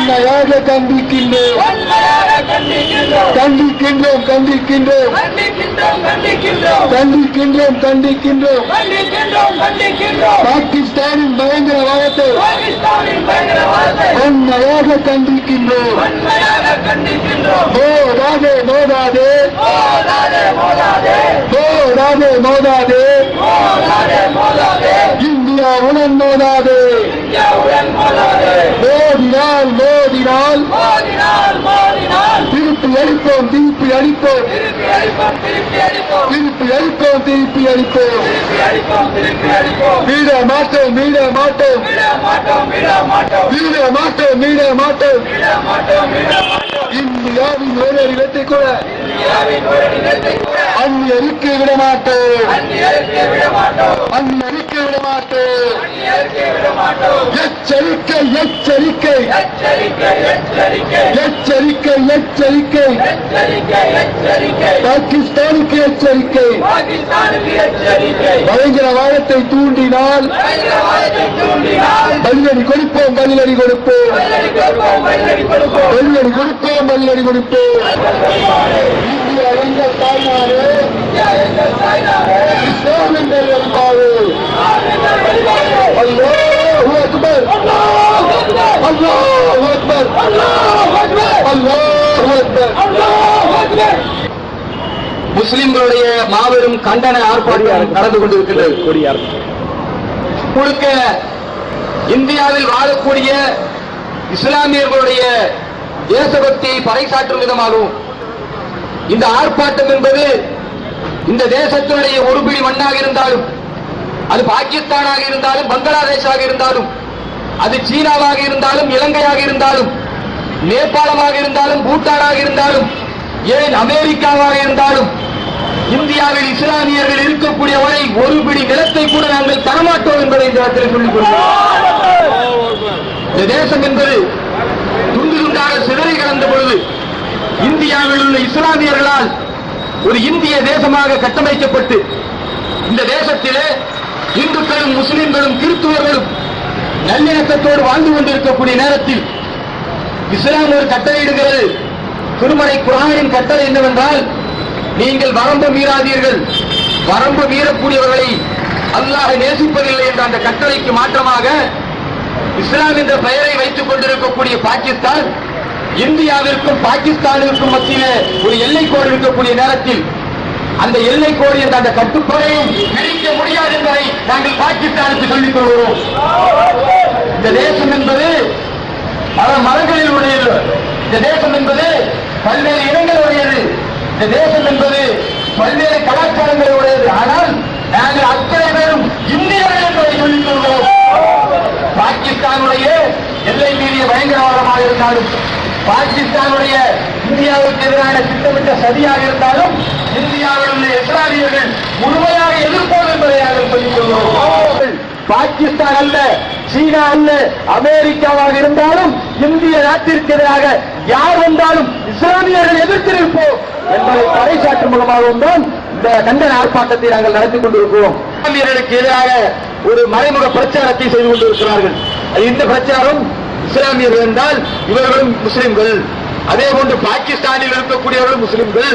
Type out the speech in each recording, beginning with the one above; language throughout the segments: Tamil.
வன்மையாக கண்டிக்கின்றோம் கண்டிக்கின்றோம் கண்டிக்கின்றோம் கண்டிக்கின்றோம் கண்டிக்கின்றோம் பாகிஸ்தானின் பயங்கரவாதத்தை வன்மையாக கண்டிக்கின்றோம். மோதாதே மோதாதே மோதாதே மோதாதே இந்தியாவுடன் மோதாதே மோதினால் மோதினால் திருப்பி அளிப்போம் திருப்பி அளிப்போம் திருப்பி அளிப்போம் திருப்பி அளிப்போம் மீட மாட்டோம் மீட மாட்டோம் மீட மாட்டோம் மீட மாட்டோம் இந்தியாவின் ஒரு இடத்தை கூட அந்நியருக்கு விட மாட்டோம் அந்நியருக்கு விட மாட்டோம். எச்சரிக்கை எச்சரிக்கை எச்சரிக்கை எச்சரிக்கை பாகிஸ்தானுக்கு எச்சரிக்கை. பயங்கரவாதத்தை தூண்டினால் பதிலடி கொடுப்போம் பதிலடி கொடுப்போம் பதிலடி கொடுப்போம் பதிலடி கொடுப்போம். இந்தியா எங்கள் தாய்நாடு இஸ்லாம் எங்கள் வழிபாடு. அல்லாஹு அக்பர் அல்லாஹு அக்பர் அல்லாஹு அக்பர் அல்லாஹு அக்பர். முஸ்லிம்களுடைய மாபெரும் கண்டன ஆர்ப்பாட்டம் நடந்து கொண்டிருக்கிறது. முழுக்க இந்தியாவில் வாழக்கூடிய இஸ்லாமியர்களுடைய தேசபக்தியை பறைசாற்றும் விதமாகவும் இந்த ஆர்ப்பாட்டம் என்பது இந்த தேசத்தினுடைய ஒரு பிடி மண்ணாக இருந்தாலும், அது பாகிஸ்தானாக இருந்தாலும், பங்களாதேஷாக இருந்தாலும், அது சீனாவாக இருந்தாலும், இலங்கையாக இருந்தாலும், நேபாளமாக இருந்தாலும், பூட்டானாக இருந்தாலும், ஏன் அமெரிக்காவாக இருந்தாலும், இந்தியாவில் இஸ்லாமியர்கள் இருக்கக்கூடிய வரை ஒரு பிடி நிலத்தை கூட நாங்கள் தரமாட்டோம் என்பதை இந்த இடத்தில் சொல்லிக் கொள்கிறோம். இந்த தேசம் என்பது துண்டு துண்டாக சிதறி கிடந்த பொழுது இந்தியாவில் உள்ள இஸ்லாமியர்களால் ஒரு இந்திய தேசமாக கட்டமைக்கப்பட்டு இந்த தேசத்திலே இந்துக்களும் முஸ்லிம்களும் கிறிஸ்துவர்களும் நல்லிணக்கத்தோடு வாழ்ந்து கொண்டிருக்கக்கூடிய நேரத்தில் இஸ்லாம் ஒரு கட்டளையிடுகிறது. திருமறை குர்ஆனின் கட்டளை என்னவென்றால், நீங்கள் வரம்பு மீறாதீர்கள், வரம்பு மீறக்கூடியவர்களை அல்லாஹ் நேசிப்பதில்லை என்ற அந்த கட்டளைக்கு மாற்றமாக இஸ்லாம் என்ற பெயரை வைத்துக் கொண்டிருக்கக்கூடிய பாகிஸ்தான் இந்தியாவிற்கும் பாகிஸ்தானிற்கும் மத்தியிலே ஒரு எல்லை கோடு இருக்கக்கூடிய நேரத்தில் அந்த எல்லை கோடு என்ற அந்த கட்டுப்பாடையும் பிரிக்க முடியாது என்பதை நாங்கள் பாகிஸ்தானுக்கு சொல்லிக் கொள்கிறோம். இந்த தேசம் என்பது பல மதங்களில் உடையது. இந்த தேசம் என்பது பல்வேறு இனங்கள் உடையது. இந்த தேசம் என்பது பல்வேறு கலாச்சாரங்கள் உடையது. ஆனால் நாங்கள் அத்தனை பேரும் இந்தியர்கள் என்பதை சொல்லிக் கொள்கிறோம். பாகிஸ்தானுடைய எல்லை மீறிய பயங்கரவாதமாக இருந்தாலும், பாகிஸ்தானுடைய இந்தியாவுக்கு எதிரான திட்டமிட்ட சதியாக இருந்தாலும், இந்தியாவில் உள்ள இஸ்லாமியர்கள் முழுமையாக எதிர்ப்போம் என்பதை நாங்கள் சொல்லிக் கொள்கிறோம். பாகிஸ்தான் அல்ல, சீனா அல்ல, அமெரிக்காவாக இருந்தாலும் இந்திய நாட்டிற்கு எதிராக யார் வந்தாலும் இஸ்லாமியர்கள் எதிர்த்திருப்போம் என்பதை பறைசாற்றும் மூலமாகவும் தான் இந்த கண்டன ஆர்ப்பாட்டத்தை நாங்கள் நடத்தி கொண்டிருக்கிறோம். இஸ்லாமியர்களுக்கு எதிராக ஒரு மறைமுக பிரச்சாரத்தை செய்து கொண்டிருக்கிறார்கள். இந்த பிரச்சாரம் இஸ்லாமியர்கள் என்றால் இவர்களும் முஸ்லிம்கள், அதே போன்று பாகிஸ்தானில் இருக்கக்கூடியவர்களும் முஸ்லிம்கள்.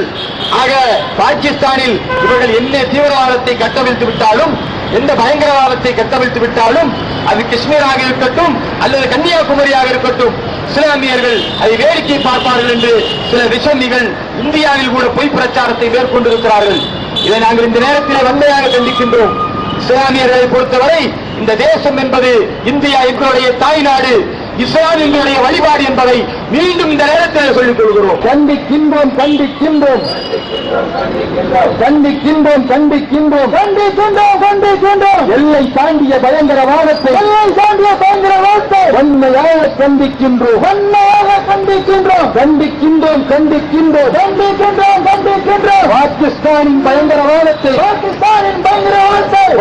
ஆக பாகிஸ்தானில் இவர்கள் என்ன தீவிரவாதத்தை கட்டவிழ்த்து விட்டாலும், எந்த பயங்கரவாதத்தை கட்டவிழ்த்து விட்டாலும், அது காஷ்மீராக இருக்கட்டும் அல்லது கன்னியாகுமரியாக இருக்கட்டும், இஸ்லாமியர்கள் அதை வேடிக்கை பார்ப்பார்கள் என்று சில விசன்னிகள் இந்தியாவில் கூட பொய் பிரச்சாரத்தை மேற்கொண்டிருக்கிறார்கள். இதை நாங்கள் இந்த நேரத்தில் வன்மையாக கண்டிக்கின்றோம். இஸ்லாமியர்களை பொறுத்தவரை இந்த தேசம் என்பது இந்தியா எங்களுடைய தாய்நாடு, இஸ்லாமியர்களுடைய வழிபாடு என்பதை மீண்டும் இந்த நேரத்தில் சொல்லிக் கொள்கிறோம். கண்டிக்கின்றோம் கண்டிக்கின்றோம் கண்டிக்கின்றோம் கண்டிக்கின்றோம் கண்டிக்கின்றோம் கண்டிக்கின்றோம். எல்லை தாண்டிய பயங்கரவாதத்தை வன்மையாக கண்டிக்கின்றோம் வன்மையாக கண்டிக்கின்றோம் கண்டிக்கின்றோம் கண்டிக்கின்றோம் கண்டிக்கின்றோம் கண்டிக்கின்றோம். பாகிஸ்தானின் பயங்கரவாதத்தை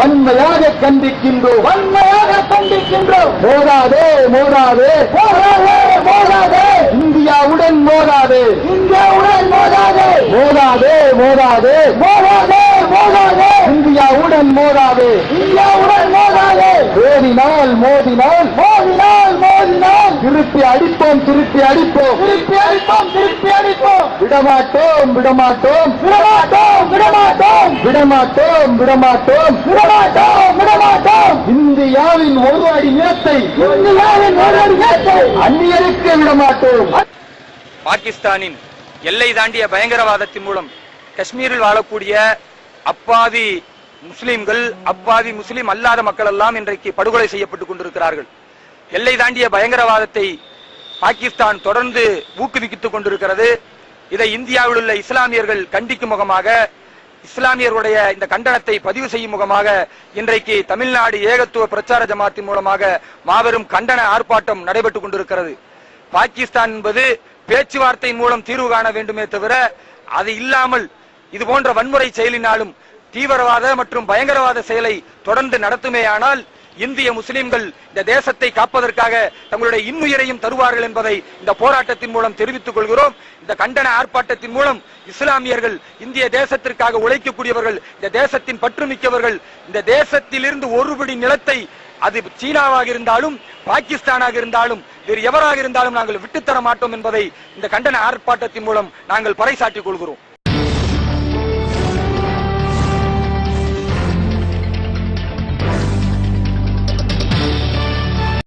வன்மையாக கண்டிக்கின்றோம் வன்மையாக கண்டிக்கின்றோம். மோதாதே மோதாதே மோதாதே மோதாதே இந்தியாவுடன் மோதாதே இந்தியாவுடன் மோதாதே மோதாதே மோதாதே மோதாதே மோதாதே இந்தியா இந்தியாவுடன் மோதாது, இந்தியாவுடன் மோதாது. மோதினால் மோதினால் மோதினால் மோதினால் திருப்பி அடிப்போம், திருப்பி அடிப்போம், திருப்பி அடிப்போம், திருப்பி அடிப்போம். விடமாட்டோம், விடமாட்டோம், விடமாட்டோம், விடமாட்டோம், விடமாட்டோம், விடமாட்டோம், விடமாட்டோம், விடமாட்டோம். இந்தியாவின் ஒரு அடி நிலத்தை, இந்தியாவின் ஒரு அடி நிலத்தை அந்நியருக்கு விடமாட்டோம். பாகிஸ்தானின் எல்லை தாண்டிய பயங்கரவாதத்தின் மூலம் காஷ்மீரில் வாழக்கூடிய அப்பாவி முஸ்லிம்கள், அப்பாவி முஸ்லிம் அல்லாத மக்கள் எல்லாம் இன்றைக்கு படுகொலை செய்யப்பட்டுக் கொண்டிருக்கிறார்கள். எல்லை தாண்டிய பயங்கரவாதத்தை பாகிஸ்தான் தொடர்ந்து ஊக்குவித்துக் கொண்டிருக்கிறது. இதை இந்தியாவில் உள்ள இஸ்லாமியர்கள் கண்டிக்கும் முகமாக, இஸ்லாமியர்களுடைய இந்த கண்டனத்தை பதிவு செய்யும் முகமாக இன்றைக்கு தமிழ்நாடு ஏகத்துவ பிரச்சார ஜமாத்தின் மூலமாக மாபெரும் கண்டன ஆர்ப்பாட்டம் நடைபெற்றுக் கொண்டிருக்கிறது. பாகிஸ்தான் என்பது பேச்சுவார்த்தை மூலம் தீர்வு காண வேண்டுமே தவிர, அது இல்லாமல் இது போன்ற வன்முறை செயலினாலும் தீவிரவாத மற்றும் பயங்கரவாத செயலை தொடர்ந்து நடத்துமேயானால் இந்திய முஸ்லிம்கள் இந்த தேசத்தை காப்பதற்காக தங்களுடைய இன்னுயிரையும் தருவார்கள் என்பதை இந்த போராட்டத்தின் மூலம் தெரிவித்துக் கொள்கிறோம். இந்த கண்டன ஆர்ப்பாட்டத்தின் மூலம் இஸ்லாமியர்கள், இந்திய தேசத்திற்காக உழைக்கக்கூடியவர்கள், இந்த தேசத்தின் பற்றுமிக்கவர்கள், இந்த தேசத்திலிருந்து ஒரு பிடி நிலத்தை, அது சீனாவாக இருந்தாலும் பாகிஸ்தானாக இருந்தாலும் வேறு எவராக இருந்தாலும் நாங்கள் விட்டுத்தர மாட்டோம் என்பதை இந்த கண்டன ஆர்ப்பாட்டத்தின் மூலம் நாங்கள் பறைசாற்றிக் கொள்கிறோம்.